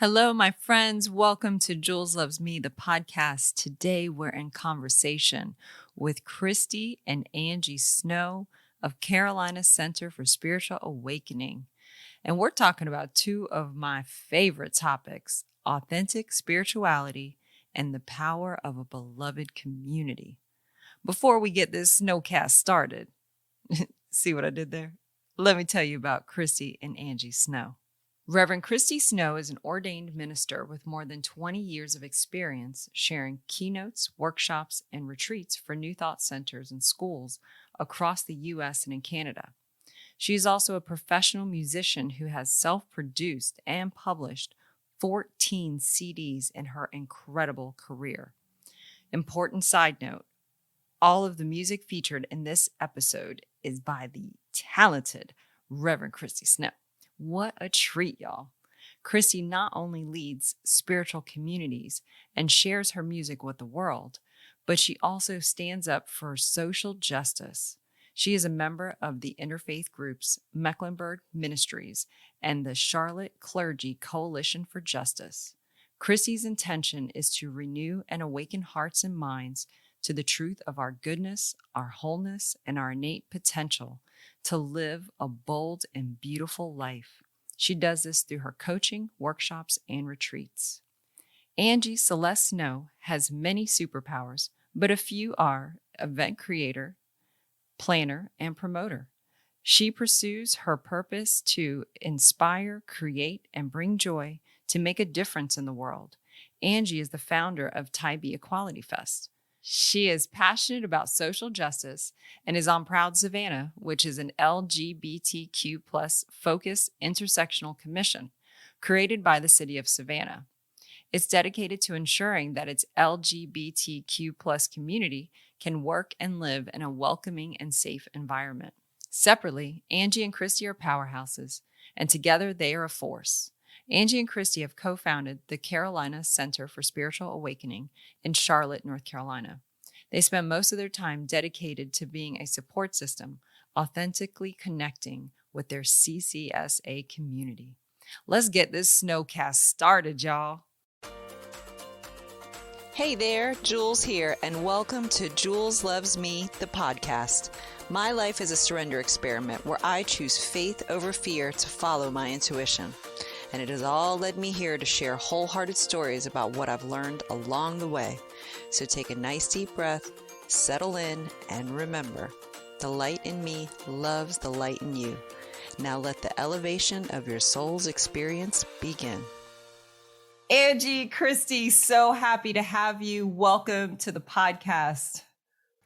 Hello, my friends. Welcome to Jules Loves Me, the podcast. Today, we're in conversation with Christy and Angie Snow of Carolina Center for Spiritual Awakening. And we're talking about two of my favorite topics, authentic spirituality and the power of a beloved community. Before we get this snowcast started, see what I did there? Let me tell you about Christy and Angie Snow. Reverend Christy Snow is an ordained minister with more than 20 years of experience sharing keynotes, workshops, and retreats for New Thought centers and schools across the U.S. and in Canada. She is also a professional musician who has self-produced and published 14 CDs in her incredible career. Important side note, all of the music featured in this episode is by the talented Reverend Christy Snow. What a treat, y'all. Christy not only leads spiritual communities and shares her music with the world, but she also stands up for social justice. She is a member of the interfaith groups Mecklenburg Ministries and the Charlotte Clergy Coalition for Justice. Christy's intention is to renew and awaken hearts and minds to the truth of our goodness, our wholeness, and our innate potential to live a bold and beautiful life. She does this through her coaching, workshops, and retreats. Angie Celeste Snow has many superpowers, but a few are event creator, planner, and promoter. She pursues her purpose to inspire, create, and bring joy to make a difference in the world. Angie is the founder of Tybee Equality Fest. She is passionate about social justice and is on Proud Savannah, which is an LGBTQ+ focused intersectional commission created by the city of Savannah. It's dedicated to ensuring that its LGBTQ+ community can work and live in a welcoming and safe environment. Separately, Angie and Christy are powerhouses, and together they are a force. Angie and Christy have co-founded the Carolina Center for Spiritual Awakening in Charlotte, North Carolina. They spend most of their time dedicated to being a support system, authentically connecting with their CCSA community. Let's get this snowcast started, y'all. Hey there, Jules here, and welcome to Jules Loves Me, the podcast. My life is a surrender experiment where I choose faith over fear to follow my intuition. And it has all led me here to share wholehearted stories about what I've learned along the way. So take a nice deep breath, settle in, and remember, the light in me loves the light in you. Now let the elevation of your soul's experience begin. Angie, Christy, so happy to have you. Welcome to the podcast.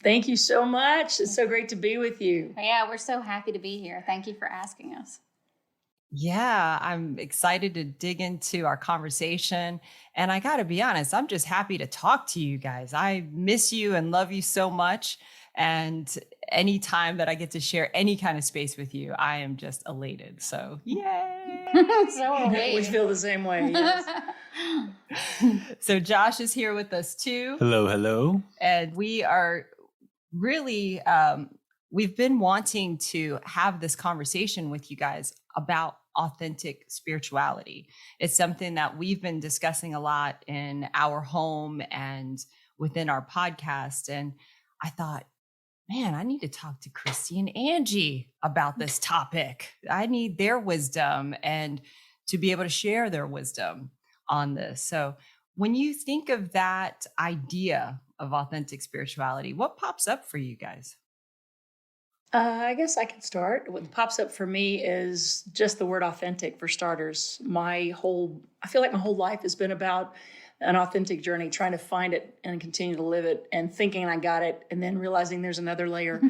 Thank you so much. It's so great to be with you. Yeah, we're so happy to be here. Thank you for asking us. Yeah, I'm excited to dig into our conversation. And I got to be honest, I'm just happy to talk to you guys. I miss you and love you so much. And anytime that I get to share any kind of space with you, I am just elated. So, yay. So are we. We feel the same way. Yes. So Josh is here with us too. Hello. And we are really, we've been wanting to have this conversation with you guys about authentic spirituality. It's something that we've been discussing a lot in our home and within our podcast. And I thought, man, I need to talk to Christy and Angie about this topic. I need their wisdom and to be able to share their wisdom on this. So when you think of that idea of authentic spirituality, what pops up for you guys? I guess I can start. What pops up for me is just the word authentic for starters. I feel like my whole life has been about an authentic journey, trying to find it and continue to live it and thinking I got it and then realizing there's another layer,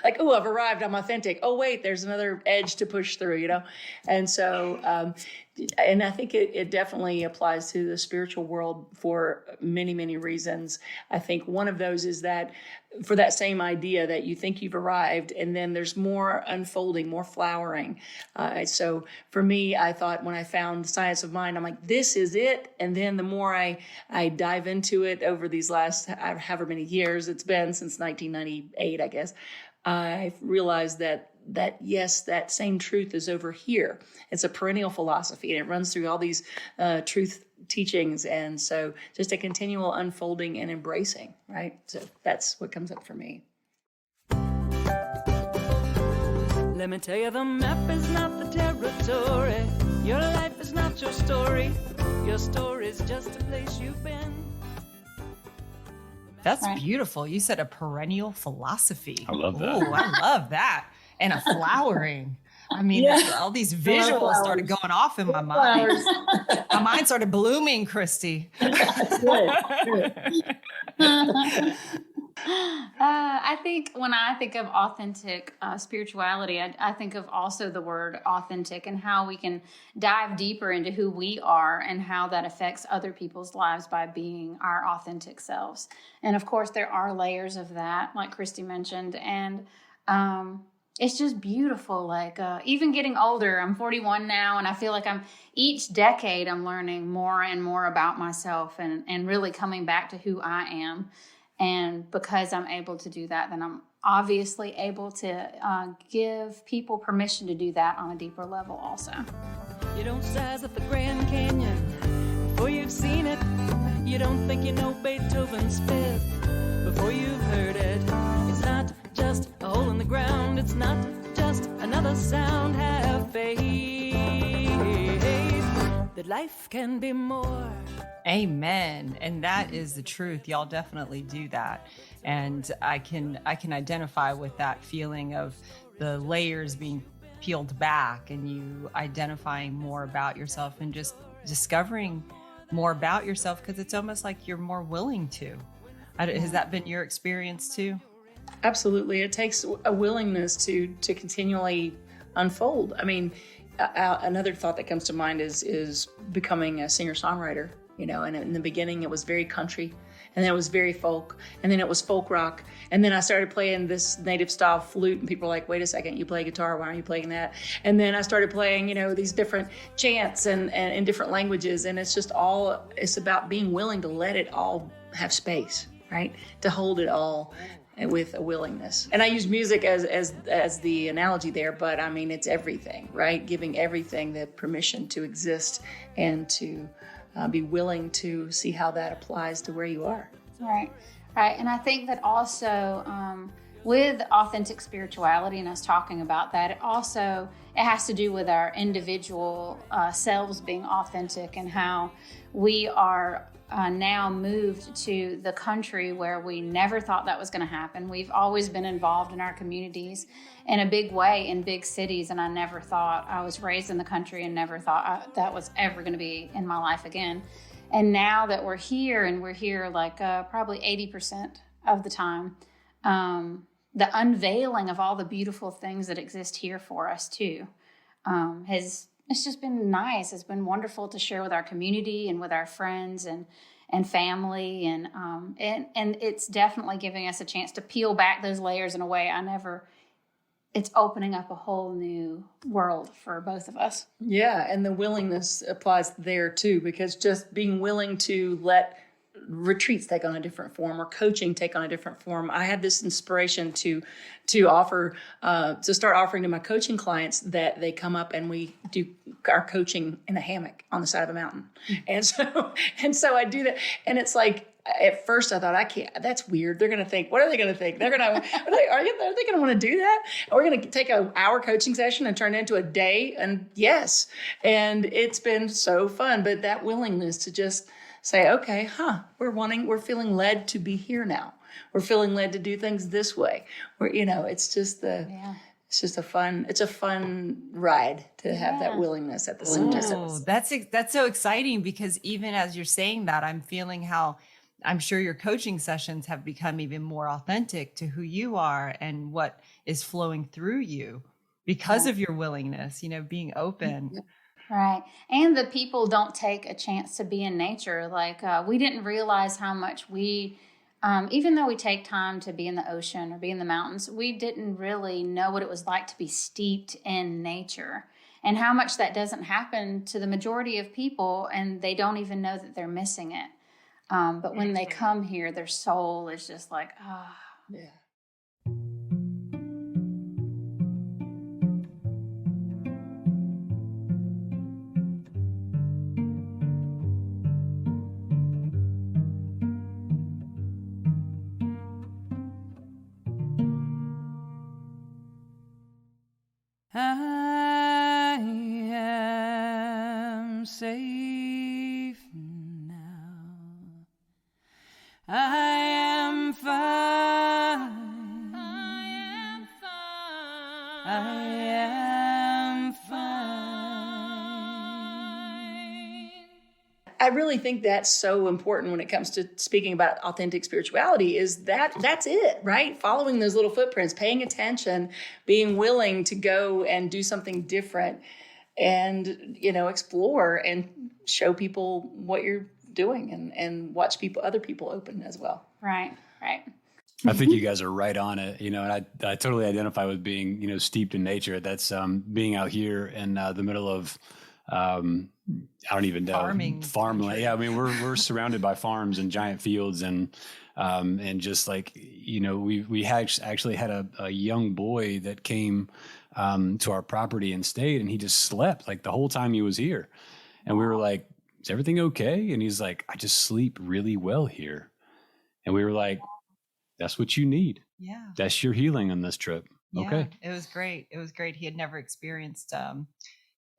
like, oh, I've arrived, I'm authentic. Oh, wait, there's another edge to push through, And so, and I think it definitely applies to the spiritual world for many, many reasons. I think one of those is that for that same idea that you think you've arrived and then there's more unfolding, more flowering. So for me, I thought when I found Science of Mind, I'm like, this is it. And then the more I dive into it over these last however many years it's been since 1998, I guess, I realized that that yes, that same truth is over here. It's a perennial philosophy, and it runs through all these truth teachings. And so just a continual unfolding and embracing, right? So that's what comes up for me. Let me tell you, the map is not the territory. Your life is not your story. Your story is just a place you've been. That's beautiful. You said a perennial philosophy. I love that. Ooh, I love that. And a flowering. I mean, all these visuals started going off in my mind. My mind started blooming, Christy. I think when I think of authentic spirituality, I think of also the word authentic and how we can dive deeper into who we are and how that affects other people's lives by being our authentic selves. And of course, there are layers of that, like Christy mentioned. And it's just beautiful. Like even getting older, I'm 41 now, and I feel like each decade I'm learning more and more about myself and really coming back to who I am. And because I'm able to do that, then I'm obviously able to give people permission to do that on a deeper level also. You don't size up the Grand Canyon before you've seen it. You don't think you know Beethoven's Fifth before you've heard it. It's not just a hole in the ground. It's not just another sound. Have faith that life can be more. Amen. And that is the truth. Y'all definitely do that. And I can identify with that feeling of the layers being peeled back and you identifying more about yourself and just discovering more about yourself, because it's almost like you're more willing to. Has that been your experience too? Absolutely. It takes a willingness to continually unfold. I mean, another thought that comes to mind is becoming a singer-songwriter. You know, and in the beginning it was very country, and then it was very folk, and then it was folk rock, and then I started playing this native style flute, and people were like, wait a second, you play guitar, why aren't you playing that? And then I started playing, you know, these different chants and in different languages, and it's about being willing to let it all have space, right? To hold it all with a willingness. And I use music as the analogy there, but I mean, it's everything, right? Giving everything the permission to exist and to be willing to see how that applies to where you are. Right. And I think that also with authentic spirituality and us talking about that, it has to do with our individual selves being authentic and how we are now moved to the country where we never thought that was going to happen. We've always been involved in our communities in a big way in big cities, and I never thought I was raised in the country and never thought that was ever going to be in my life again. And now that we're here, and we're here like probably 80% of the time, the unveiling of all the beautiful things that exist here for us too it's just been nice. It's been wonderful to share with our community and with our friends and family. And it's definitely giving us a chance to peel back those layers in a way it's opening up a whole new world for both of us. Yeah. And the willingness applies there too, because just being willing to let retreats take on a different form or coaching take on a different form. I had this inspiration to start offering to my coaching clients that they come up and we do our coaching in a hammock on the side of a mountain. And so I do that. And it's like, at first I thought, I can't, that's weird. They're going to think, what are they going to think? They're going to, are they going to want to do that? We're going to take an hour coaching session and turn it into a day. And yes. And it's been so fun, but that willingness to just say, okay, we're feeling led to be here now. We're feeling led to do things this way. It's just a fun ride to have that willingness at the same time. Oh, that's so exciting, because even as you're saying that, I'm feeling how I'm sure your coaching sessions have become even more authentic to who you are and what is flowing through you because of your willingness, being open. Right. And the people don't take a chance to be in nature. Like we didn't realize how much even though we take time to be in the ocean or be in the mountains, we didn't really know what it was like to be steeped in nature and how much that doesn't happen to the majority of people, and they don't even know that they're missing it. But when they come here, their soul is just like, Yeah. safe now. I am fine. I am fine. I am fine. I really think that's so important when it comes to speaking about authentic spirituality is that's it, right? Following those little footprints, paying attention, being willing to go and do something different and, explore and show people what you're doing and watch other people open as well. Right. I think you guys are right on it, and I totally identify with being, steeped in nature. That's being out here in the middle of, I don't even know, farmland. Yeah, I mean, we're surrounded by farms and giant fields, and just like, we actually had a young boy that came to our property and stayed, and he just slept like the whole time he was here, and we were like, "Is everything okay?" And he's like, "I just sleep really well here," and we were like, "That's what you need. Yeah. That's your healing on this trip." Yeah, okay. It was great. It was great. He had never experienced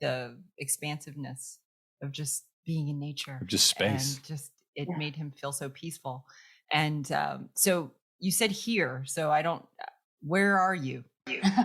the expansiveness of just being in nature. Of just space. And it made him feel so peaceful. And so you said here, so where are you?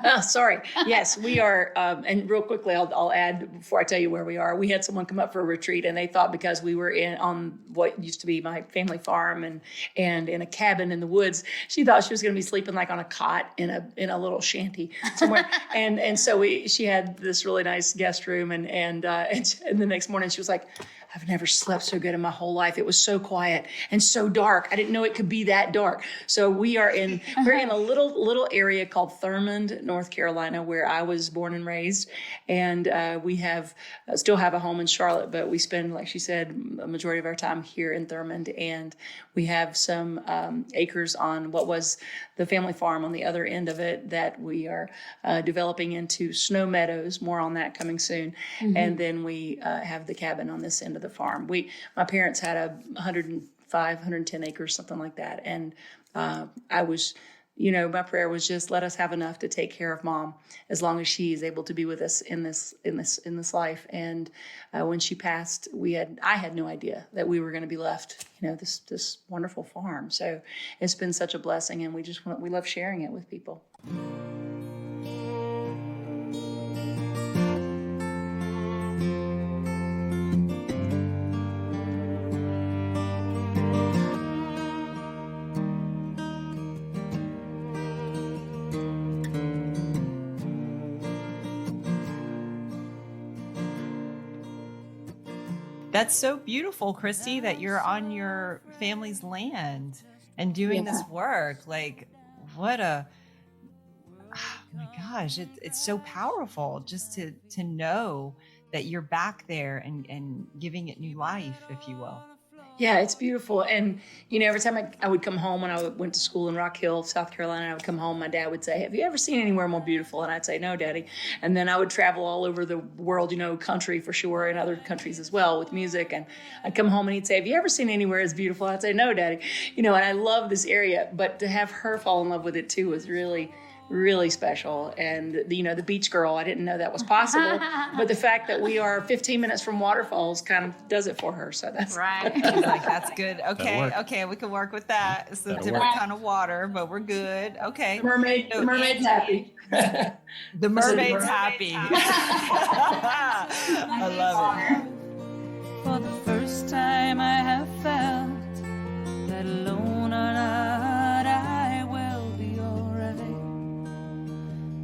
Oh, sorry. Yes, we are. And real quickly, I'll add before I tell you where we are. We had someone come up for a retreat, and they thought because we were on what used to be my family farm and in a cabin in the woods, she thought she was going to be sleeping like on a cot in a little shanty somewhere. and so she had this really nice guest room, and the next morning she was like, "I've never slept so good in my whole life. It was so quiet and so dark. I didn't know it could be that dark." So we're in a little area called Thurmond, North Carolina, where I was born and raised. And we still have a home in Charlotte, but we spend, like she said, a majority of our time here in Thurmond. And we have some acres on what was the family farm on the other end of it that we are developing into snow meadows. More on that coming soon. Mm-hmm. And then we have the cabin on this end of the farm. My parents had 110 acres, something like that. And I was, my prayer was just let us have enough to take care of Mom as long as she is able to be with us in this life. And when she passed, I had no idea that we were going to be left, this wonderful farm. So it's been such a blessing, and we love sharing it with people. That's so beautiful, Christy, that you're on your family's land and doing this work. Like, oh my gosh, it's so powerful just to know that you're back there and giving it new life, if you will. Yeah, it's beautiful. And, every time I would come home when I went to school in Rock Hill, South Carolina, I would come home, my dad would say, "Have you ever seen anywhere more beautiful?" And I'd say, "No, Daddy." And then I would travel all over the world, country for sure, and other countries as well with music. And I'd come home and he'd say, "Have you ever seen anywhere as beautiful?" I'd say, "No, Daddy." And I love this area, but to have her fall in love with it too was really, really special. And the beach girl, I didn't know that was possible, but the fact that we are 15 minutes from waterfalls kind of does it for her. So that's right. She's like, that's good. Okay, we can work with that. It's a different kind of water, but we're good. Okay. The mermaid's happy. The mermaid's happy. I love it. For the first time I have felt that alone or not, I will be alright.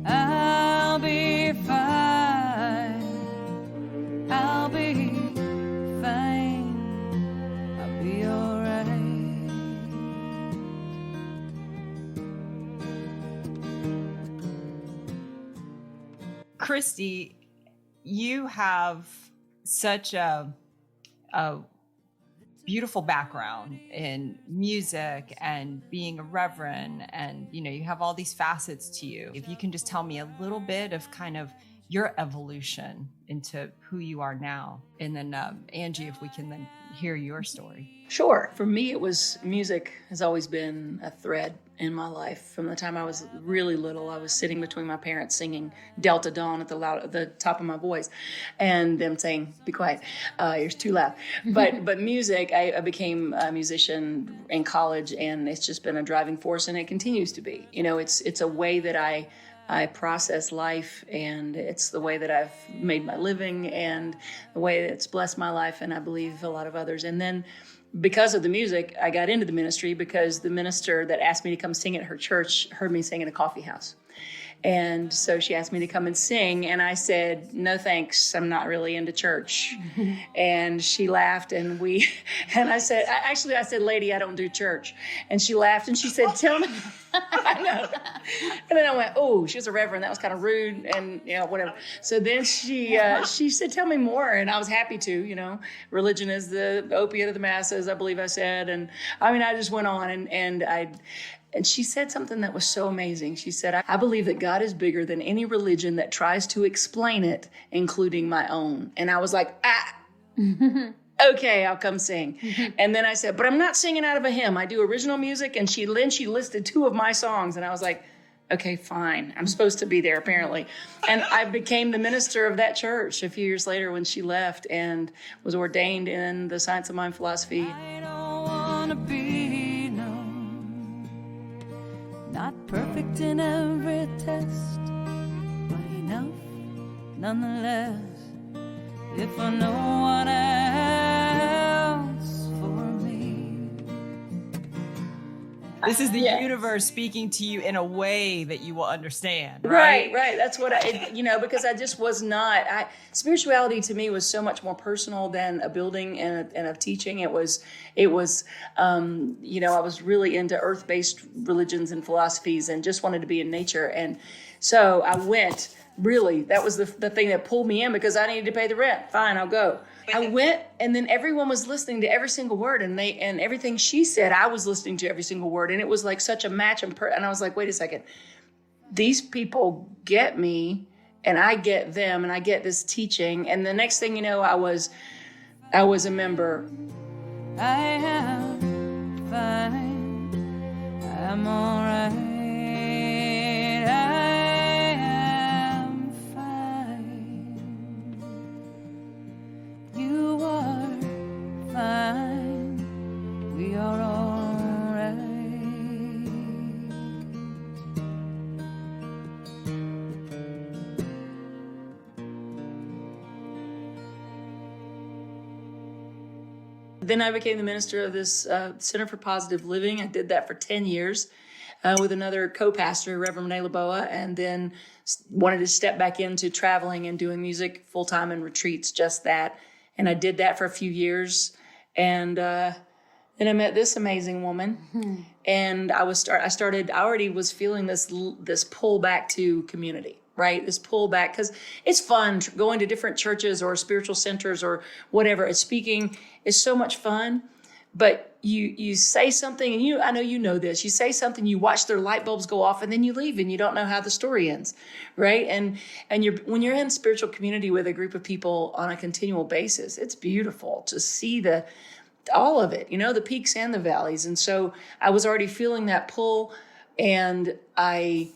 I'll be fine. I'll be fine. I'll be alright. Christy, you have such a beautiful background in music and being a reverend, and you have all these facets to you. If you can just tell me a little bit of kind of your evolution into who you are now. And then Angie, if we can then hear your story. Sure. For me, it was music has always been a thread in my life. From the time I was really little, I was sitting between my parents singing Delta Dawn at the top of my voice, and them saying, "Be quiet, you're too loud." But music, I became a musician in college, and it's just been a driving force, and it continues to be. You know, it's a way that I process life, and it's the way that I've made my living, and the way that it's blessed my life, and I believe a lot of others. And then because of the music, I got into the ministry because the minister that asked me to come sing at her church heard me sing in a coffee house. And so she asked me to come and sing, and I said, "No thanks, I'm not really into church." And she laughed, and I said, "Lady, I don't do church." And she laughed, and she said, "Tell me." I know. And then I went, "Oh, she was a reverend. That was kind of rude," and whatever. So then she said, "Tell me more," and I was happy to. Religion is the opiate of the masses, I believe I said, and I just went on, and she said something that was so amazing. She said, "I believe that God is bigger than any religion that tries to explain it, including my own." And I was like, "Okay, I'll come sing." And then I said, "But I'm not singing out of a hymn. I do original music." And she listed 2 of my songs. And I was like, "Okay, fine. I'm supposed to be there, apparently." And I became the minister of that church a few years later when she left, and was ordained in the Science of Mind philosophy. I don't want to be known, not perfect in every test, but enough nonetheless. If I know what else for me. This is the universe speaking to you in a way that you will understand, right? Right. That's what because I just was not. Spirituality to me was so much more personal than a building and a teaching. It was. I was really into earth-based religions and philosophies, and just wanted to be in nature. And so I went. Really, that was the thing that pulled me in, because I needed to pay the rent. Fine, I'll go. I went, and then everyone was listening to every single word, and everything she said, I was listening to every single word, and it was like such a match. And I was like, wait a second, these people get me, and I get them, and I get this teaching. And the next thing you know, I was a member. I am fine. I'm all right. You are fine. We are all right. Then I became the minister of this Center for Positive Living. I did that for 10 years with another co-pastor, Reverend Renee Laboa, and then wanted to step back into traveling and doing music full-time and retreats, just that. And I did that for a few years, and then I met this amazing woman, and I already was feeling this pull back to community, right? This pull back, because it's fun going to different churches or spiritual centers or whatever. Speaking is so much fun, but you say something, and I know you know this. You say something, you watch their light bulbs go off, and then you leave, and you don't know how the story ends, right? And when you're in spiritual community with a group of people on a continual basis, it's beautiful to see all of it, the peaks and the valleys. And so I was already feeling that pull, and I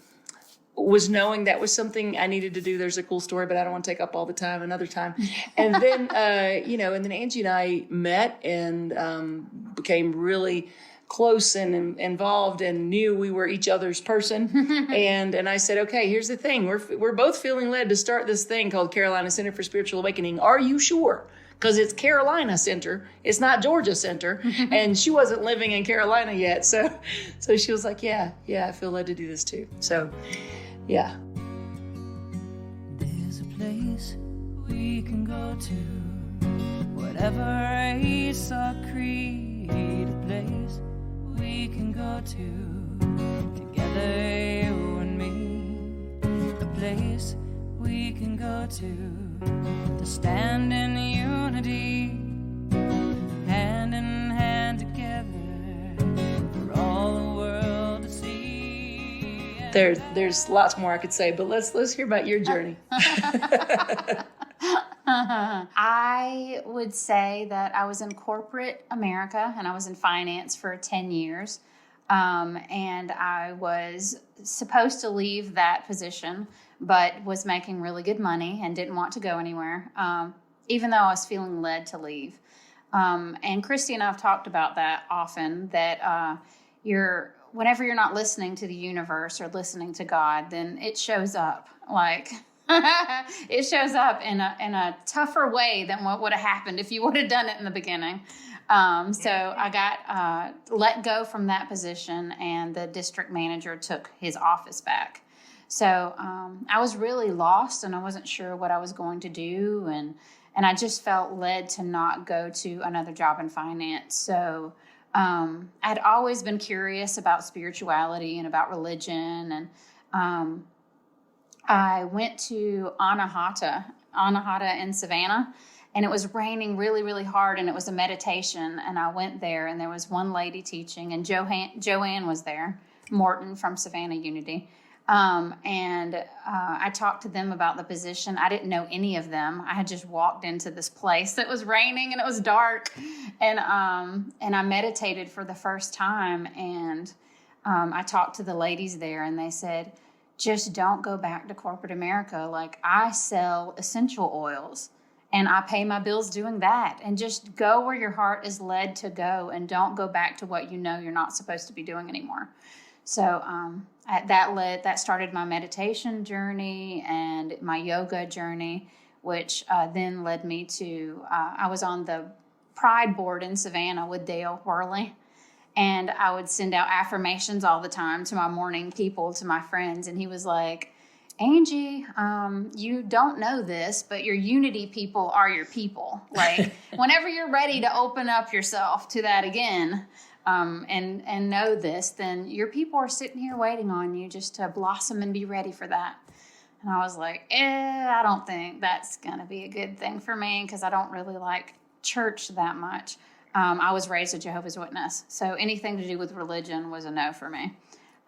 was knowing that was something I needed to do. There's a cool story, but I don't want to take up all the time another time. And then, and then Angie and I met and became really close and involved, and knew we were each other's person. and I said, okay, here's the thing. We're both feeling led to start this thing called Carolina Center for Spiritual Awakening. Are you sure? Because it's Carolina Center. It's not Georgia Center. And she wasn't living in Carolina yet. So she was like, yeah, I feel led to do this too. So, yeah. There's a place we can go to, whatever race or creed, a place we can go to, together you and me, a place we can go to stand in unity, hand in hand together, for all the world to see. There's lots more I could say, but let's hear about your journey. I would say that I was in corporate America and I was in finance for 10 years. And I was supposed to leave that position, but was making really good money and didn't want to go anywhere, even though I was feeling led to leave. And Christy and I have talked about that often, that whenever you're not listening to the universe or listening to God, then it shows up. Like, it shows up in a tougher way than what would have happened if you would have done it in the beginning. So I got let go from that position, and the district manager took his office back. So I was really lost, and I wasn't sure what I was going to do, and I just felt led to not go to another job in finance. So I'd always been curious about spirituality and about religion, and I went to Anahata in Savannah, and it was raining really, really hard, and it was a meditation, and I went there, and there was one lady teaching, and Joanne was there, Morton from Savannah Unity, and I talked to them about the position. I didn't know any of them. I had just walked into this place that was raining, and it was dark, and I meditated for the first time, and I talked to the ladies there, and they said, just don't go back to corporate America. Like, I sell essential oils, and I pay my bills doing that. And just go where your heart is led to go, and don't go back to what you know you're not supposed to be doing anymore. So that started my meditation journey and my yoga journey, which then led me to, I was on the Pride board in Savannah with Dale Worley. And I would send out affirmations all the time to my morning people, to my friends. And he was like, Angie, you don't know this, but your unity people are your people. Like, whenever you're ready to open up yourself to that again, and know this, then your people are sitting here waiting on you just to blossom and be ready for that. And I was like, I don't think that's going to be a good thing for me, because I don't really like church that much. I was raised a Jehovah's Witness, so anything to do with religion was a no for me.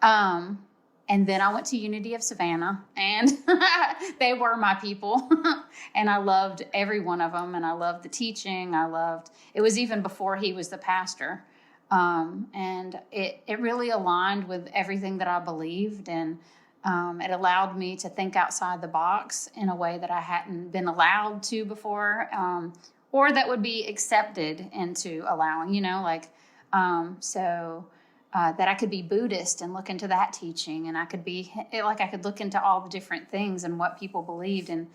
And then I went to Unity of Savannah, and they were my people, and I loved every one of them, and I loved the teaching. It was even before he was the pastor, and it really aligned with everything that I believed, and it allowed me to think outside the box in a way that I hadn't been allowed to before, or that would be accepted into allowing, that I could be Buddhist and look into that teaching, and I could look into all the different things and what people believed, and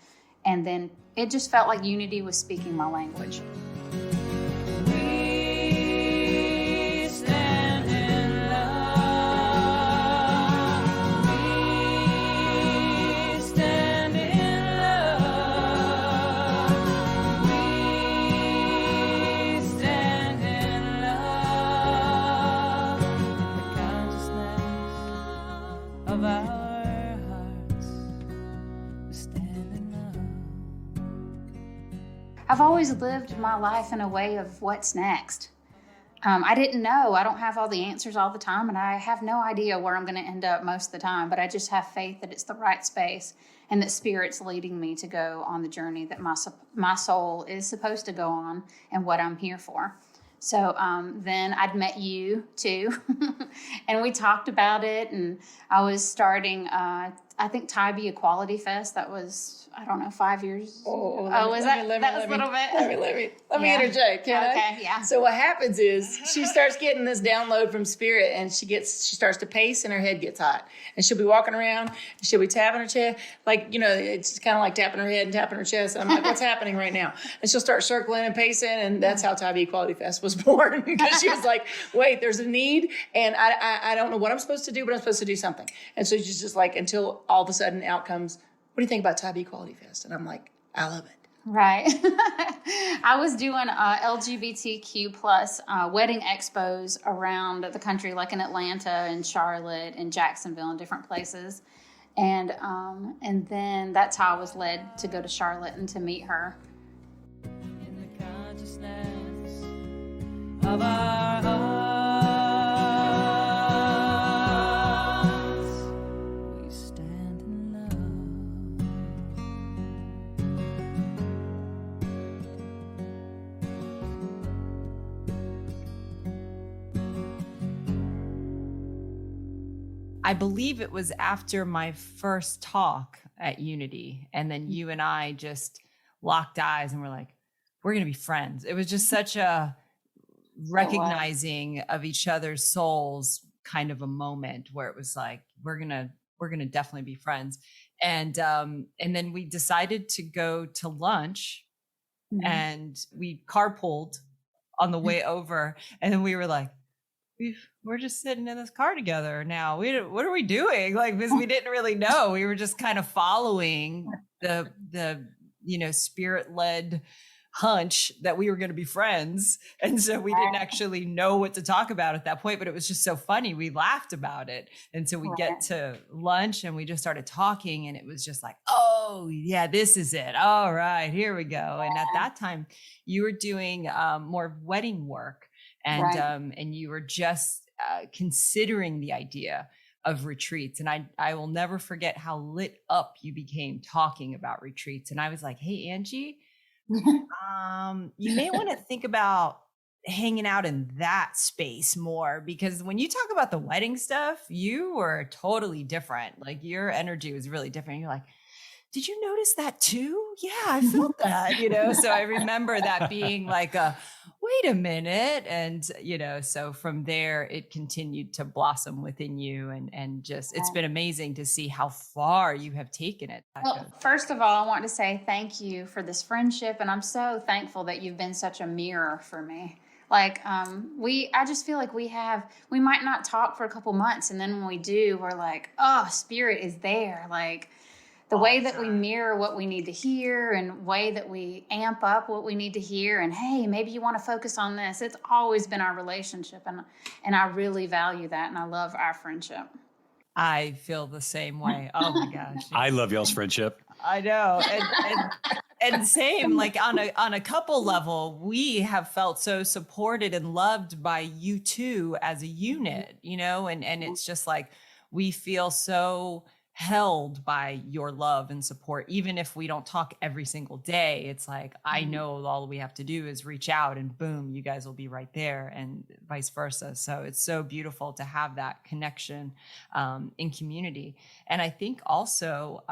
then it just felt like Unity was speaking my language. I've always lived my life in a way of what's next. I didn't know. I don't have all the answers all the time, and I have no idea where I'm going to end up most of the time, but I just have faith that it's the right space and that Spirit's leading me to go on the journey that my soul is supposed to go on and what I'm here for. So then I'd met you too, and we talked about it, and I was starting, I think, Tybee Equality Fest. That was, 5 years. Let me interject. Can I? Okay, yeah. So what happens is she starts getting this download from Spirit, and she starts to pace, and her head gets hot, and she'll be walking around, and she'll be tapping her chest, it's kind of like tapping her head and tapping her chest. And I'm like, what's happening right now? And she'll start circling and pacing, and that's how Tybee Equality Fest was born, because she was like, wait, there's a need, and I don't know what I'm supposed to do, but I'm supposed to do something. And so she's just like, until all of a sudden out comes, what do you think about Tybee Equality Fest? And I'm like, I love it. Right. I was doing LGBTQ plus wedding expos around the country, like in Atlanta and Charlotte and Jacksonville and different places. And then that's how I was led to go to Charlotte and to meet her. In the consciousness of our hearts, I believe it was after my first talk at Unity. And then you and I just locked eyes and we're like, we're going to be friends. It was just such a recognizing of each other's souls kind of a moment where it was like, we're going to definitely be friends. And then we decided to go to lunch and we carpooled on the way over. And then we were like, we're just sitting in this car together now. What are we doing? Like, because we didn't really know. We were just kind of following the spirit-led hunch that we were going to be friends. And so we didn't actually know what to talk about at that point, but it was just so funny. We laughed about it. And so we get to lunch and we just started talking and it was just like, oh yeah, this is it. All right, here we go. And at that time you were doing more wedding work and you were just considering the idea of retreats. And I will never forget how lit up you became talking about retreats. And I was like, hey, Angie, you may want to think about hanging out in that space more, because when you talk about the wedding stuff, you were totally different. Like your energy was really different. You're like, did you notice that too? Yeah, I felt that, So I remember that being like wait a minute. And, so from there, it continued to blossom within you and just, it's been amazing to see how far you have taken it. Well, first of all, I want to say thank you for this friendship. And I'm so thankful that you've been such a mirror for me. Like, I just feel like we might not talk for a couple months. And then when we do, we're like, oh, spirit is there. Like, the way that we mirror what we need to hear and way that we amp up what we need to hear. And hey, maybe you want to focus on this. It's always been our relationship. And I really value that. And I love our friendship. I feel the same way. Oh my gosh. I love y'all's friendship. I know. And same, like on a couple level, we have felt so supported and loved by you two as a unit, and it's just like, we feel so held by your love and support. Even if we don't talk every single day, it's like, I know all we have to do is reach out and boom, you guys will be right there, and vice versa. So it's so beautiful to have that connection in community. And I think also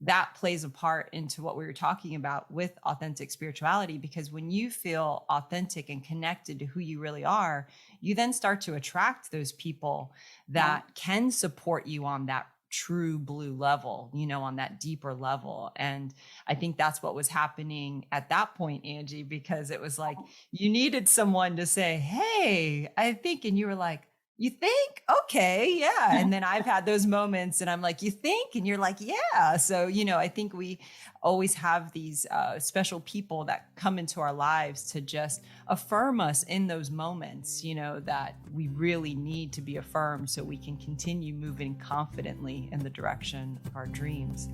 that plays a part into what we were talking about with authentic spirituality, because when you feel authentic and connected to who you really are, you then start to attract those people that can support you on that true blue level, on that deeper level. And I think that's what was happening at that point, Angie, because it was like, you needed someone to say, hey, I think, and you were like, you think? Okay, yeah. And then I've had those moments and I'm like, you think? And you're like, yeah. So, I think we always have these special people that come into our lives to just affirm us in those moments, that we really need to be affirmed so we can continue moving confidently in the direction of our dreams.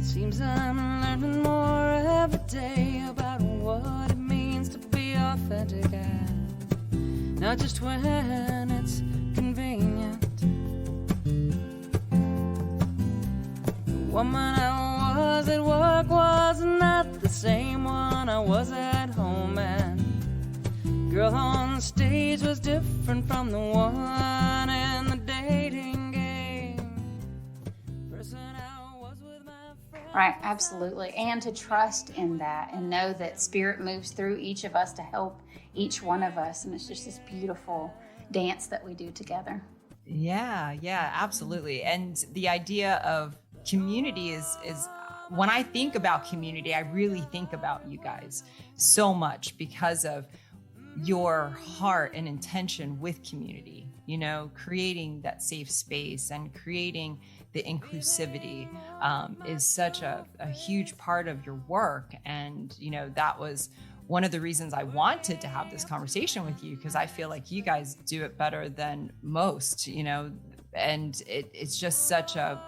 Seems I'm learning more every day about what it means to be authentic. Not just when it's convenient. The woman I was at work was not the same one I was at home, and girl on the stage was different from the one in the dating game. Person I was with my friend. Right, absolutely. And to trust in that and know that spirit moves through each of us to help each one of us. And it's just this beautiful dance that we do together. Yeah, absolutely. And the idea of community is when I think about community, I really think about you guys so much because of your heart and intention with community, creating that safe space and creating the inclusivity is such a huge part of your work. And, that was one of the reasons I wanted to have this conversation with you, because I feel like you guys do it better than most, and it's just such a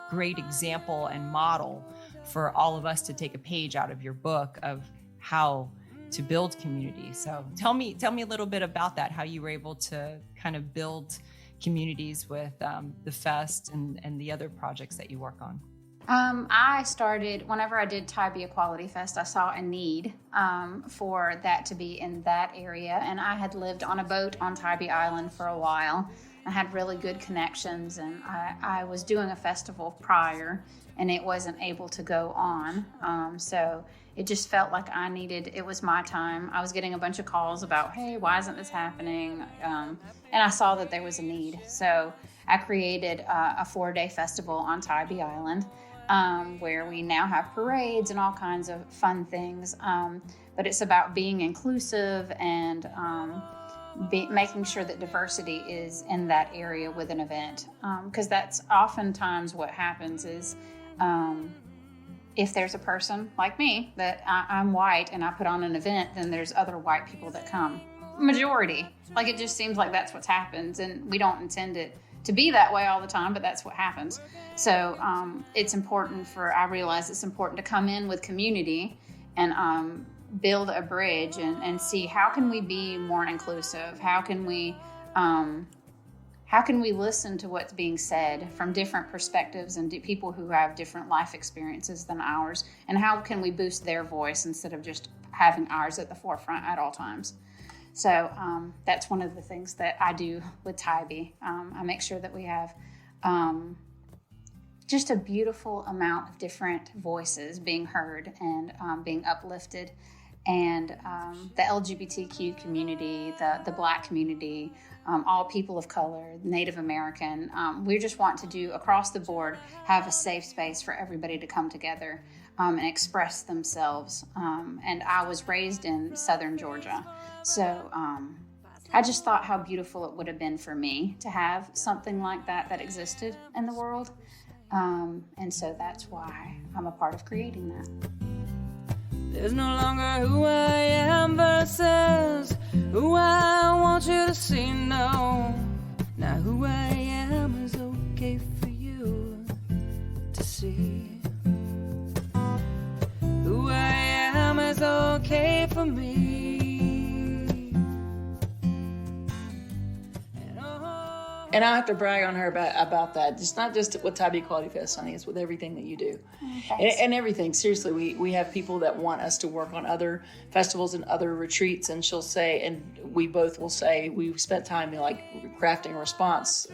great example and model for all of us to take a page out of your book of how to build community. So tell me a little bit about that, how you were able to kind of build communities with the Fest and the other projects that you work on. I started, whenever I did Tybee Equality Fest, I saw a need for that to be in that area. And I had lived on a boat on Tybee Island for a while. I had really good connections, and I was doing a festival prior, and it wasn't able to go on. So it just felt like it was my time. I was getting a bunch of calls about, hey, why isn't this happening? And I saw that there was a need. So I created a 4-day festival on Tybee Island, where we now have parades and all kinds of fun things. But it's about being inclusive and making sure that diversity is in that area with an event. Because that's oftentimes what happens is if there's a person like me that I'm white and I put on an event, then there's other white people that come. Majority. Like, it just seems like that's what happens, and we don't intend it to be that way all the time, but that's what happens. So it's important I realize it's important to come in with community and build a bridge and see how can we be more inclusive? How can we listen to what's being said from different perspectives and people who have different life experiences than ours? And how can we boost their voice instead of just having ours at the forefront at all times? So that's one of the things that I do with Tybee. I make sure that we have just a beautiful amount of different voices being heard and being uplifted. And the LGBTQ community, the Black community, all people of color, Native American. We just want to do, across the board, have a safe space for everybody to come together and express themselves. And I was raised in Southern Georgia. So I just thought how beautiful it would have been for me to have something like that existed in the world. And so that's why I'm a part of creating that. There's no longer who I am versus who I want you to see, no. Now who I am is okay for you to see. Who I am is okay for me. And I have to brag on her about that. It's not just with Tybee Equality Fest, honey. It's with everything that you do. And everything. Seriously, we have people that want us to work on other festivals and other retreats. And she'll say, and we both will say, we've spent time like crafting a response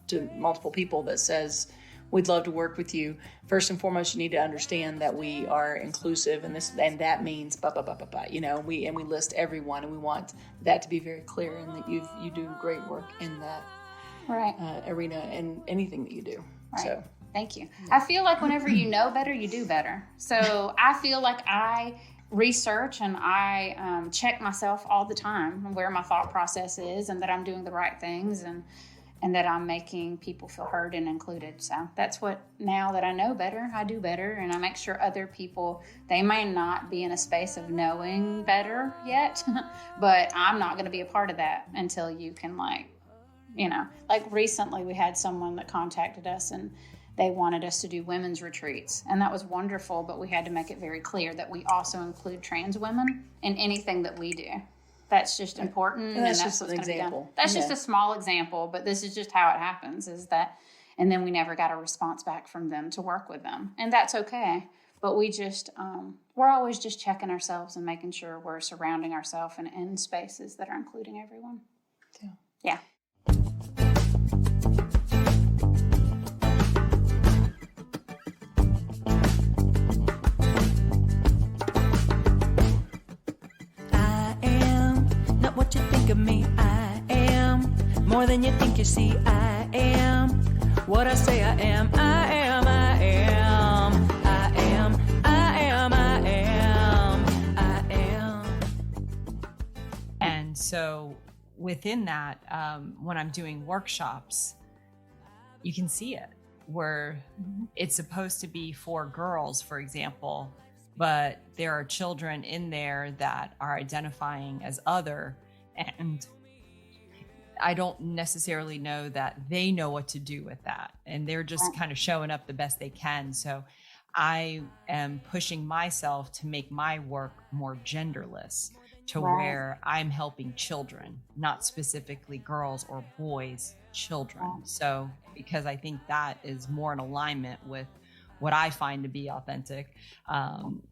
to multiple people that says, we'd love to work with you. First and foremost, you need to understand that we are inclusive, and that means blah, blah, blah, blah, blah. You know, we list everyone, and we want that to be very clear, and that you do great work in that arena and anything that you do. Right. So thank you. I feel like whenever you know better, you do better. So I feel like I research and I check myself all the time where my thought process is, and that I'm doing the right things, and that I'm making people feel heard and included. So that's what, now that I know better, I do better. And I make sure other people, they may not be in a space of knowing better yet, but I'm not going to be a part of that until you can like recently we had someone that contacted us and they wanted us to do women's retreats. And that was wonderful, but we had to make it very clear that we also include trans women in anything that we do. That's just important. And that's just an example. That's just a small example, but this is just how it happens, is that, and then we never got a response back from them to work with them. And that's okay. But we just, we're always just checking ourselves and making sure we're surrounding ourselves in spaces that are including everyone. Yeah. What you think of me, I am more than you think you see. I am what I say I am. I am, I am, I am, I am, I am, I am. And so within that, when I'm doing workshops, you can see it where it's supposed to be for girls, for example, but there are children in there that are identifying as other. And I don't necessarily know that they know what to do with that. And they're just kind of showing up the best they can. So I am pushing myself to make my work more genderless, to where I'm helping children, not specifically girls or boys, children. So because I think that is more in alignment with what I find to be authentic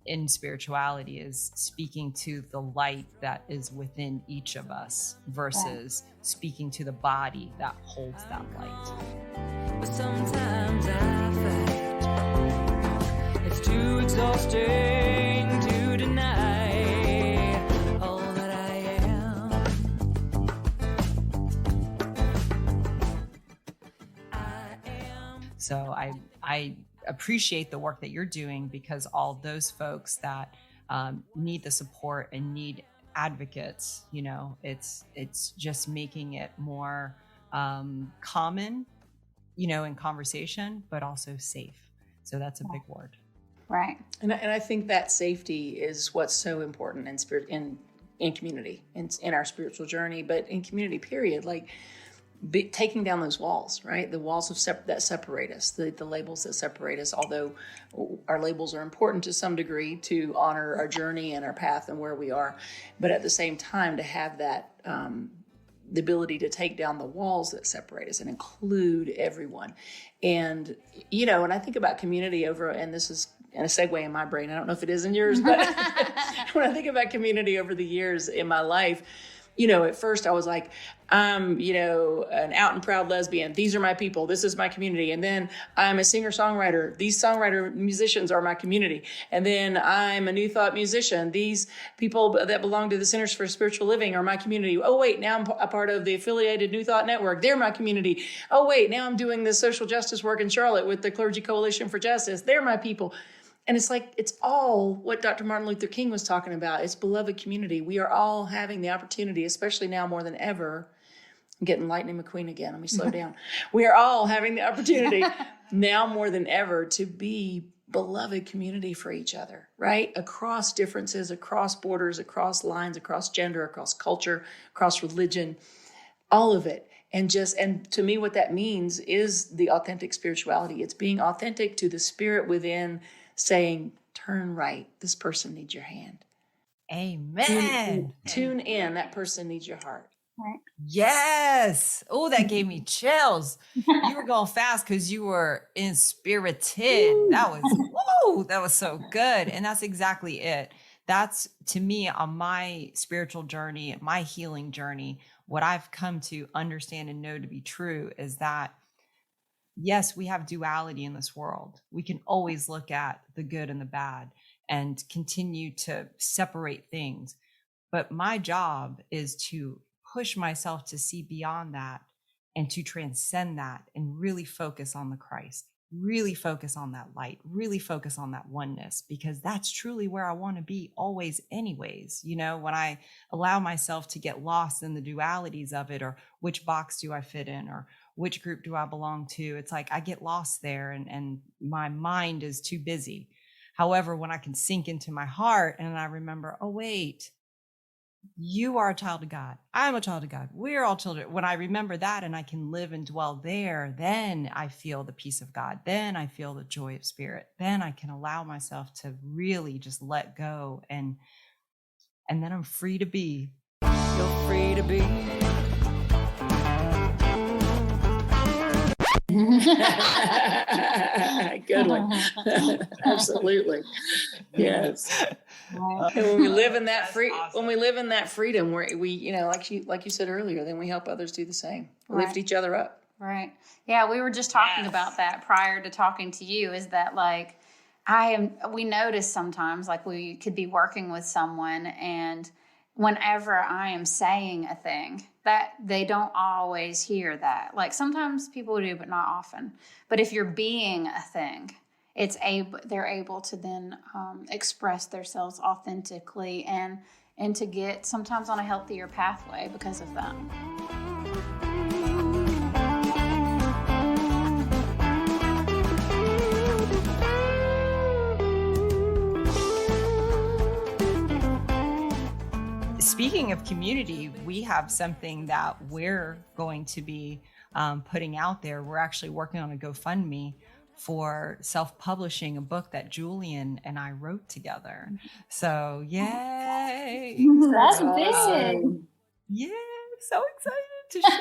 in spirituality is speaking to the light that is within each of us versus speaking to the body that holds that light. But sometimes I fight. It's too exhausting to deny all that I am. So I appreciate the work that you're doing, because all those folks that need the support and need advocates, you know, it's just making it more common, you know, in conversation, but also safe. So that's a big word. Right. And I think that safety is what's so important in spirit, in community, in our spiritual journey, but in community, period. Like taking down those walls, right? The walls that separate us, the labels that separate us, although our labels are important to some degree to honor our journey and our path and where we are. But at the same time, to have that, the ability to take down the walls that separate us and include everyone. And, you know, when I think about community and this is a segue in my brain, I don't know if it is in yours, but when I think about community over the years in my life, you know, at first I was like, I'm, you know, an out and proud lesbian. These are my people. This is my community. And then I'm a singer-songwriter. These songwriter musicians are my community. And then I'm a New Thought musician. These people that belong to the Centers for Spiritual Living are my community. Oh, wait, now I'm a part of the affiliated New Thought Network. They're my community. Oh, wait, now I'm doing this social justice work in Charlotte with the Clergy Coalition for Justice. They're my people. And it's like, it's all what Dr. Martin Luther King was talking about. It's beloved community. We are all having the opportunity, especially now more than ever. I'm getting Lightning McQueen again. Let me slow down. We are all having the opportunity now more than ever to be beloved community for each other, right? Across differences, across borders, across lines, across gender, across culture, across religion, all of it. And to me, what that means is the authentic spirituality. It's being authentic to the spirit within, saying, turn right. This person needs your hand. Amen. Tune in. That person needs your heart. Right. Yes. Oh, that gave me chills. You were going fast because you were inspirited. That was so good. And that's exactly it. That's, to me, on my spiritual journey, my healing journey, what I've come to understand and know to be true is that, yes, we have duality in this world. We can always look at the good and the bad and continue to separate things. But my job is to push myself to see beyond that and to transcend that and really focus on the Christ, really focus on that light, really focus on that oneness, because that's truly where I want to be always anyways. You know, when I allow myself to get lost in the dualities of it, or which box do I fit in, or which group do I belong to? It's like I get lost there and my mind is too busy. However, when I can sink into my heart and I remember, oh, wait, you are a child of God. I'm a child of God. We're all children. When I remember that and I can live and dwell there, then I feel the peace of God. Then I feel the joy of spirit. Then I can allow myself to really just let go. And then I'm free to be. You're free to be. Good one. Absolutely. Yes. And when we live in that when we live in that freedom, we you know, like you said earlier, then we help others do the same. Lift each other up. Right. Yeah, we were just talking about that prior to talking to you, is that like we notice sometimes, like we could be working with someone, and whenever I am saying a thing, that they don't always hear that. Like sometimes people do, but not often. But if you're being a thing, they're able to then express themselves authentically and to get sometimes on a healthier pathway because of that. Speaking of community, we have something that we're going to be putting out there. We're actually working on a GoFundMe for self-publishing a book that Julian and I wrote together. So, yay! That's big. Yeah, so excited to share.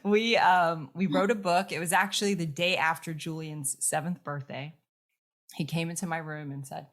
We wrote a book. It was actually the day after Julian's 7th birthday. He came into my room and said,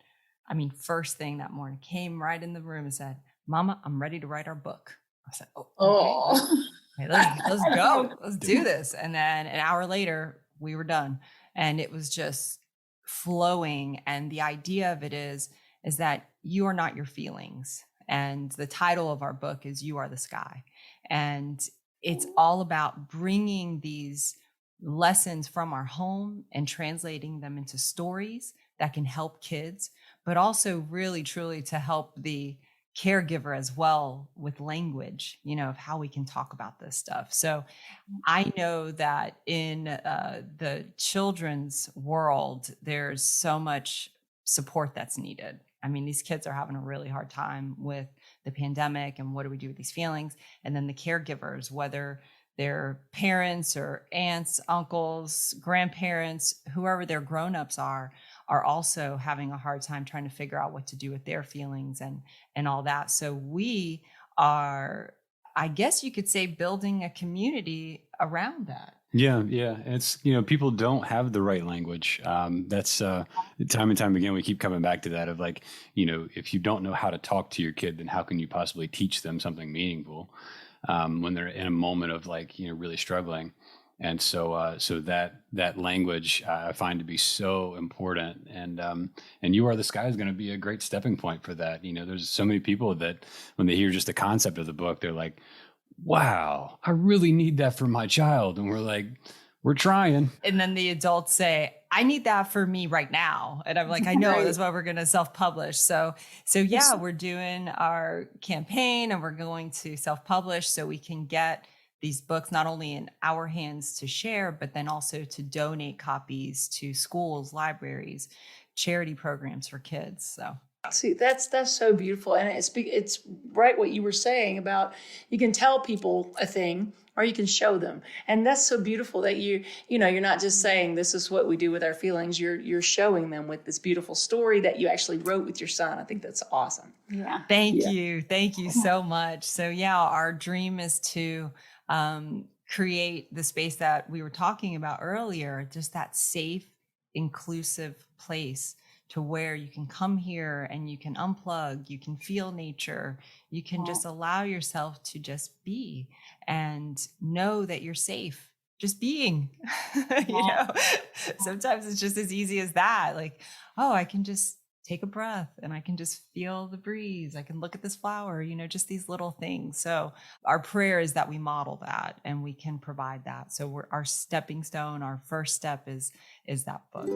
first thing that morning, came right in the room and said, "Mama, I'm ready to write our book." I said, okay, let's go. Let's do this. And then an hour later, we were done. And it was just flowing. And the idea of it is that you are not your feelings. And the title of our book is You Are the Sky. And it's all about bringing these lessons from our home and translating them into stories that can help kids, but also really, truly to help the caregiver as well with language, of how we can talk about this stuff. So I know that in the children's world, there's so much support that's needed. These kids are having a really hard time with the pandemic and what do we do with these feelings? And then the caregivers, whether they're parents or aunts, uncles, grandparents, whoever their grownups are also having a hard time trying to figure out what to do with their feelings and all that. So we are, I guess you could say, building a community around that. Yeah. It's, people don't have the right language. That's time and time again, we keep coming back to that of like, if you don't know how to talk to your kid, then how can you possibly teach them something meaningful when they're in a moment of like, really struggling. And so that language I find to be so important. And You Are the Sky is going to be a great stepping point for that. There's so many people that when they hear just the concept of the book, they're like, wow, I really need that for my child. And we're like, we're trying. And then the adults say, I need that for me right now. And I'm like, I know, that's why we're going to self-publish. So yeah, we're doing our campaign and we're going to self-publish so we can get these books not only in our hands to share, but then also to donate copies to schools, libraries, charity programs for kids. So see, that's so beautiful. And it's right what you were saying about you can tell people a thing or you can show them. And that's so beautiful that you're not just saying this is what we do with our feelings. You're showing them with this beautiful story that you actually wrote with your son. I think that's awesome. Yeah. Thank you. Thank you so much. So yeah, our dream is to create the space that we were talking about earlier, just that safe, inclusive place to where you can come here and you can unplug, you can feel nature, you can just allow yourself to just be and know that you're safe just being. Sometimes it's just as easy as that. Like, I can just take a breath and I can just feel the breeze. I can look at this flower, just these little things. So our prayer is that we model that and we can provide that. So our stepping stone, our first step is that book.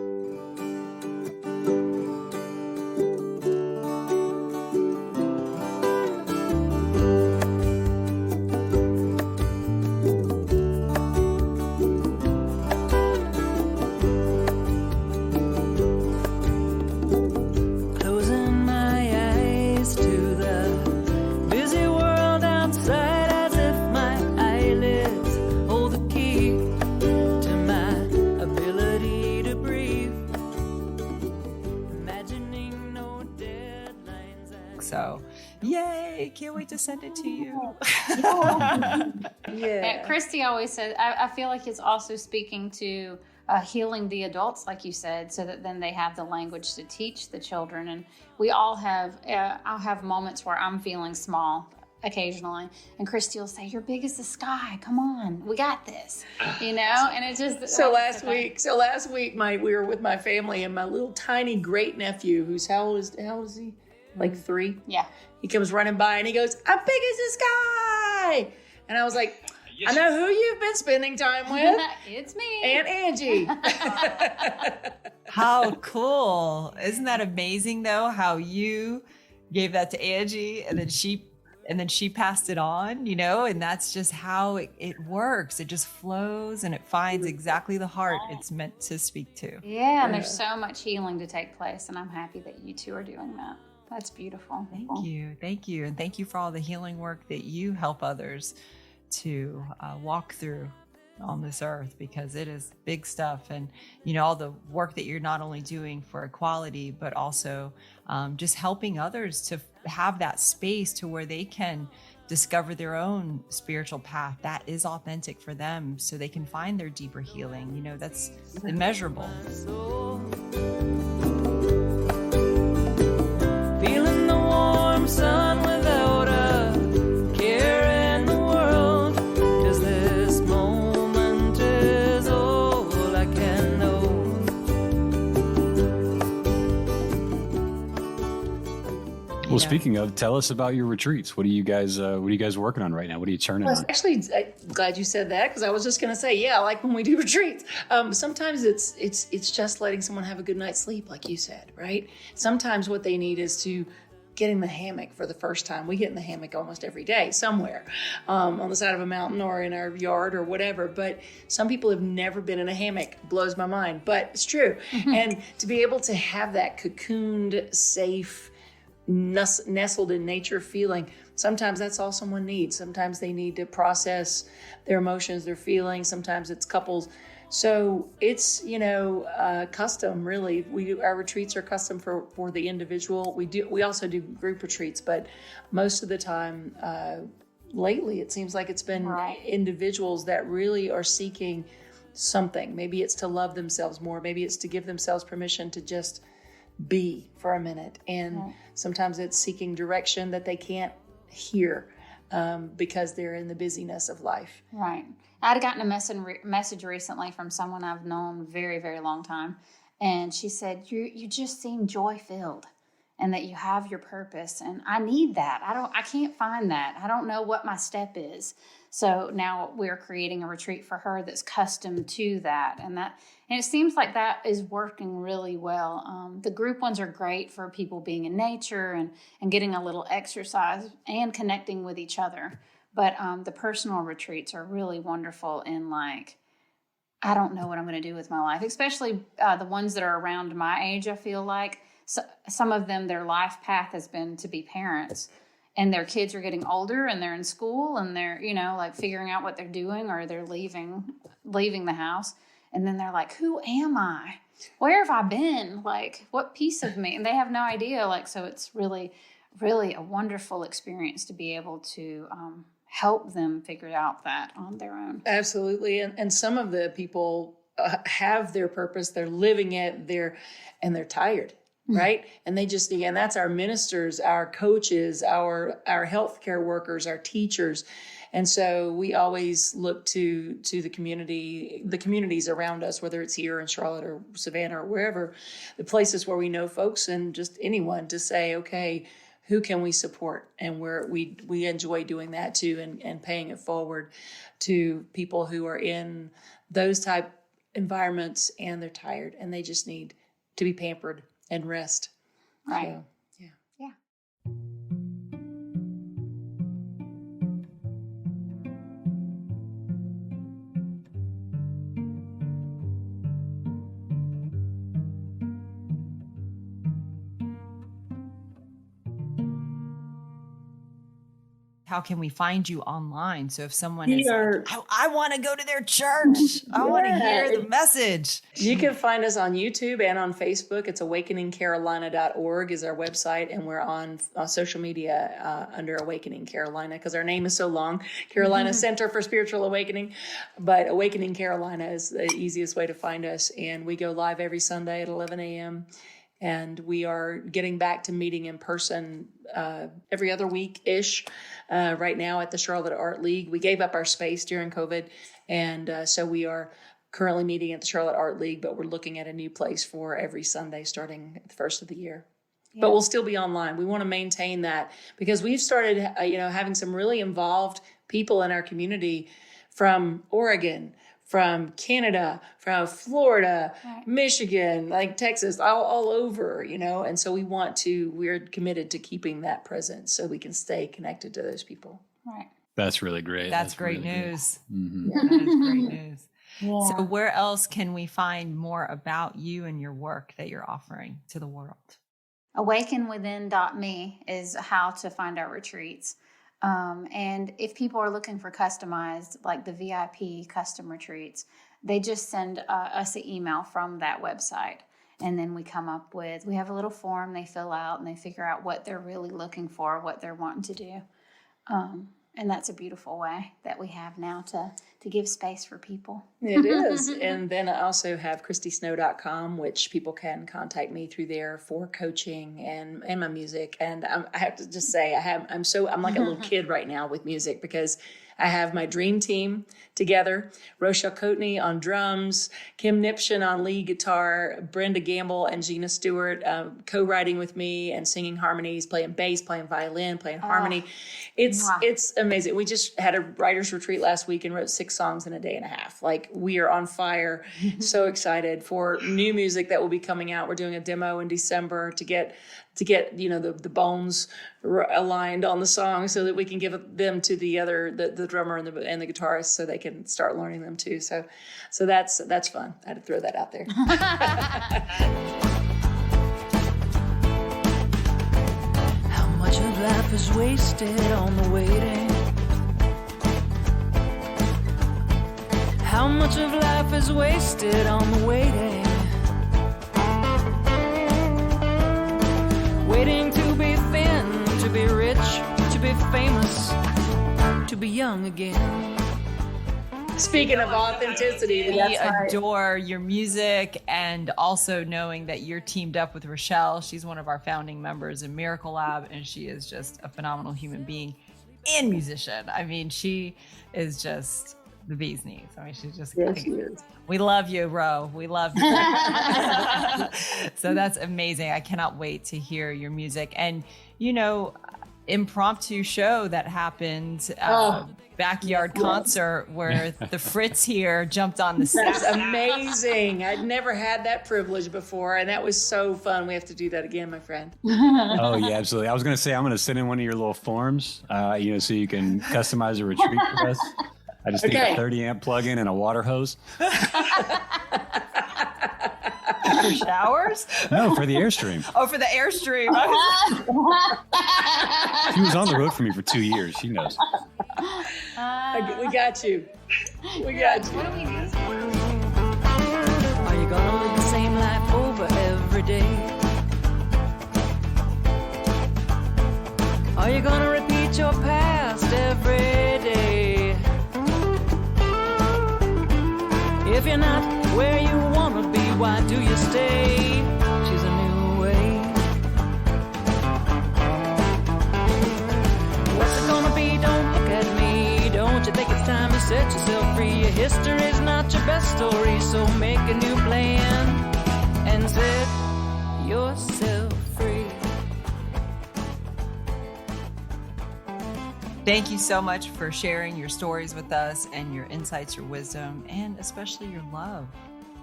So, yay, can't wait to send it to you. Yeah. Christy always says, I feel like it's also speaking to healing the adults, like you said, so that then they have the language to teach the children. And we all have, I'll have moments where I'm feeling small occasionally, and Christy will say, "You're big as the sky. Come on, we got this," And it's just so. Last week, we were with my family and my little tiny great nephew, who's how old is he? Like 3. Yeah. He comes running by and he goes, "I'm big as the sky," and I was like, "I know who you've been spending time with. It's me, Aunt Angie." How cool! Isn't that amazing though? How you gave that to Angie, and then she passed it on, and that's just how it works. It just flows and it finds exactly the heart it's meant to speak to. Yeah, and there's so much healing to take place, and I'm happy that you two are doing that. That's beautiful. Thank you. And thank you for all the healing work that you help others to walk through on this earth, because it is big stuff. And, all the work that you're not only doing for equality, but also just helping others to have that space to where they can discover their own spiritual path that is authentic for them, so they can find their deeper healing. You know, that's immeasurable. Feeling the warm sun without a care in the world, 'cause this moment is all I can know. Well, speaking of, tell us about your retreats. What are you guys working on right now? What are you turning on? Actually, I'm glad you said that, because I was just going to say, yeah, like when we do retreats, sometimes it's just letting someone have a good night's sleep, like you said, right? Sometimes what they need is to get in the hammock for the first time. We get in the hammock almost every day somewhere, on the side of a mountain or in our yard or whatever. But some people have never been in a hammock. Blows my mind, but it's true. And to be able to have that cocooned, safe, nestled in nature feeling, sometimes that's all someone needs. Sometimes they need to process their emotions, their feelings. Sometimes it's couples. So it's, custom, really. Our retreats are custom for the individual. We also do group retreats, but most of the time, lately, it seems like it's been individuals that really are seeking something. Maybe it's to love themselves more. Maybe it's to give themselves permission to just be for a minute. And sometimes it's seeking direction that they can't hear because they're in the busyness of life. Right. I'd gotten a message recently from someone I've known very, very long time. And she said, you just seem joy-filled and that you have your purpose. And I need that. I can't find that. I don't know what my step is. So now we're creating a retreat for her that's custom to that. And it seems like that is working really well. The group ones are great for people being in nature and getting a little exercise and connecting with each other. But the personal retreats are really wonderful in I don't know what I'm going to do with my life, especially the ones that are around my age. I feel like some of them, their life path has been to be parents. And their kids are getting older and they're in school and they're, figuring out what they're doing, or they're leaving the house. And then they're like, who am I? Where have I been? What piece of me? And they have no idea. So it's really, really a wonderful experience to be able to help them figure out that on their own. Absolutely. And some of the people have their purpose. They're living it. They're tired. Right. And and that's our ministers, our coaches, our healthcare workers, our teachers. And so we always look to the communities around us, whether it's here in Charlotte or Savannah or wherever, the places where we know folks and just anyone, to say, okay, who can we support? And we enjoy doing that too, and paying it forward to people who are in those type environments and they're tired and they just need to be pampered and rest. Right. So, yeah. How can we find you online? So if someone is I want to go to their church, I want to hear the message. You can find us on YouTube and on Facebook. It's awakeningcarolina.org is our website. And we're on social media under Awakening Carolina, because our name is so long, Carolina Center for Spiritual Awakening. But Awakening Carolina is the easiest way to find us. And we go live every Sunday at 11 a.m. And we are getting back to meeting in person every other week-ish right now at the Charlotte Art League. We gave up our space during COVID, and so we are currently meeting at the Charlotte Art League, but we're looking at a new place for every Sunday starting at the first of the year. Yeah. But we'll still be online. We want to maintain that because we've started having some really involved people in our community from Oregon, from Canada, from Florida, Michigan, Texas, all over, and so we're committed to keeping that presence so we can stay connected to those people. Right. That's really great. That's great really news. Mm-hmm. Yeah, that is great news. Yeah. So where else can we find more about you and your work that you're offering to the world? Awakenwithin.me is how to find our retreats. And if people are looking for customized, like the VIP custom retreats, they just send us an email from that website. And then we have a little form they fill out, and they figure out what they're really looking for, what they're wanting to do. And that's a beautiful way that we have now to give space for people. It is. And then I also have ChristySnow.com, which people can contact me through there for coaching and my music. And I have to just say, I'm like a little kid right now with music, because I have my dream team together: Rochelle Coatney on drums, Kim Nipshin on lead guitar, Brenda Gamble and Gina Stewart co-writing with me and singing harmonies, playing bass, playing violin, playing harmony. It's amazing. We just had a writer's retreat last week and wrote 6 songs in a day and a half. Like, we are on fire. So excited for new music that will be coming out. We're doing a demo in December to get the bones aligned on the song, so that we can give them to the drummer and the guitarist, so they can start learning them too. So that's fun. I had to throw that out there. How much of life is wasted on the waiting? How much of life is wasted on the waiting? Waiting to be thin, to be rich, to be famous, to be young again. Speaking of authenticity, we adore your music, and also knowing that you're teamed up with Rochelle. She's one of our founding members in Miracle Lab, and she is just a phenomenal human being and musician. I mean, she is just the bee's knees. I mean, she's just, yes, she is. We love you, Ro. We love you. So that's amazing. I cannot wait to hear your music. And, impromptu show that happened, backyard concert where the Fritz here jumped on the stage. That's amazing. I'd never had that privilege before, and that was so fun. We have to do that again, my friend. Oh, yeah, absolutely. I was going to say, I'm going to send in one of your little forms, so you can customize a retreat for us. I just need a 30 amp plug-in and a water hose. For showers? No, for the Airstream. Oh, for the Airstream. She was on the road for me for 2 years. She knows. We got you. We got you. What do we do? Are you gonna live the same life over every day? Are you gonna repeat your past every day? If you're not where you wanna be, why do you stay? Choose a new way. What's it gonna be? Don't look at me. Don't you think it's time to set yourself free? Your history's not your best story, so make a new plan and set yourself free. Thank you so much for sharing your stories with us, and your insights, your wisdom, and especially your love.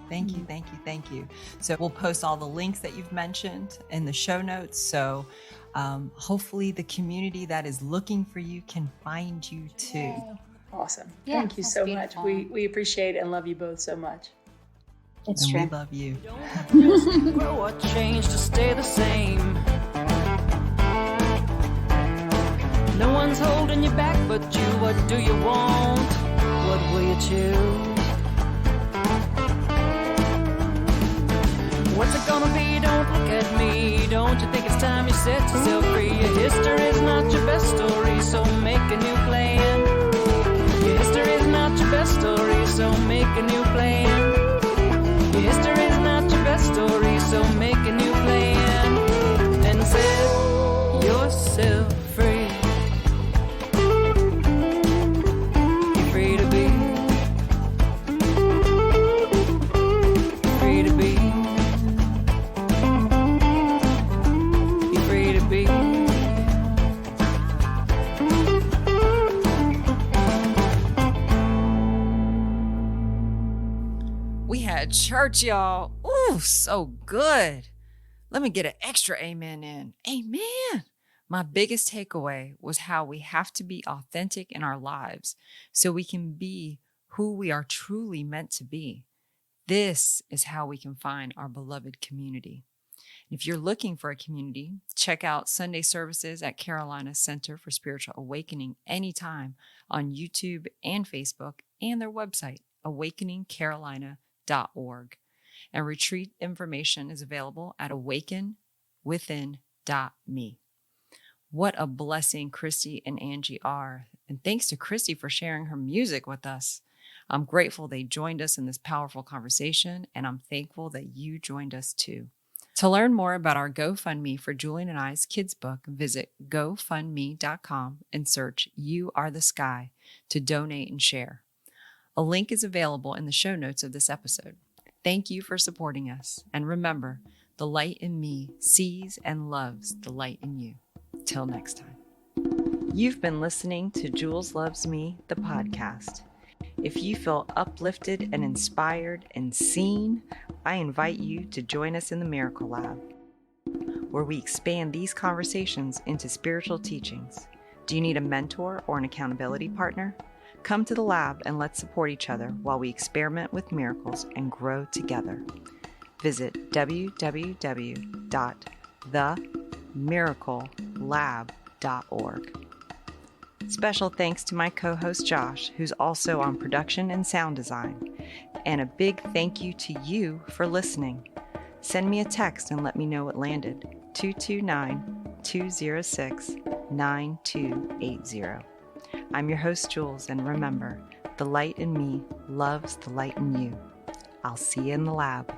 Thank you, thank you, thank you. So we'll post all the links that you've mentioned in the show notes. So hopefully the community that is looking for you can find you too. Yeah. Awesome. Yeah, thank you so beautiful. much. We appreciate and love you both so much. It's And true. we love you. Don't have to just grow or change to stay the same. No one's holding you back but you. What do you want? What will you choose? What's it gonna be? Don't look at me. Don't you think it's time you set yourself free? Your history's not your best story, so make a new plan. Your history's not your best story, so make a new plan. Your history's not your best story, so make a new plan and set yourself free. You're free to be. Free to be. You're free to be. We had church, y'all. Ooh, so good. Let me get an extra amen in. Amen. My biggest takeaway was how we have to be authentic in our lives so we can be who we are truly meant to be. This is how we can find our beloved community. If you're looking for a community, check out Sunday services at Carolina Center for Spiritual Awakening anytime on YouTube and Facebook, and their website, awakeningcarolina.org. and retreat information is available at awakenwithin.me. What a blessing Christy and Angie are. And thanks to Christy for sharing her music with us. I'm grateful they joined us in this powerful conversation, and I'm thankful that you joined us too. To learn more about our GoFundMe for Julian and I's kids book, visit gofundme.com and search You Are the Sky to donate and share. A link is available in the show notes of this episode. Thank you for supporting us. And remember, the light in me sees and loves the light in you. Till next time. You've been listening to Jules Loves Me, the podcast. If you feel uplifted and inspired and seen, I invite you to join us in the Miracle Lab, where we expand these conversations into spiritual teachings. Do you need a mentor or an accountability partner? Come to the lab and let's support each other while we experiment with miracles and grow together. Visit www.themiraclelab.org. Special thanks to my co-host Josh, who's also on production and sound design. And a big thank you to you for listening. Send me a text and let me know what landed. 229-206-9280. I'm your host, Jules, and remember, the light in me loves the light in you. I'll see you in the lab.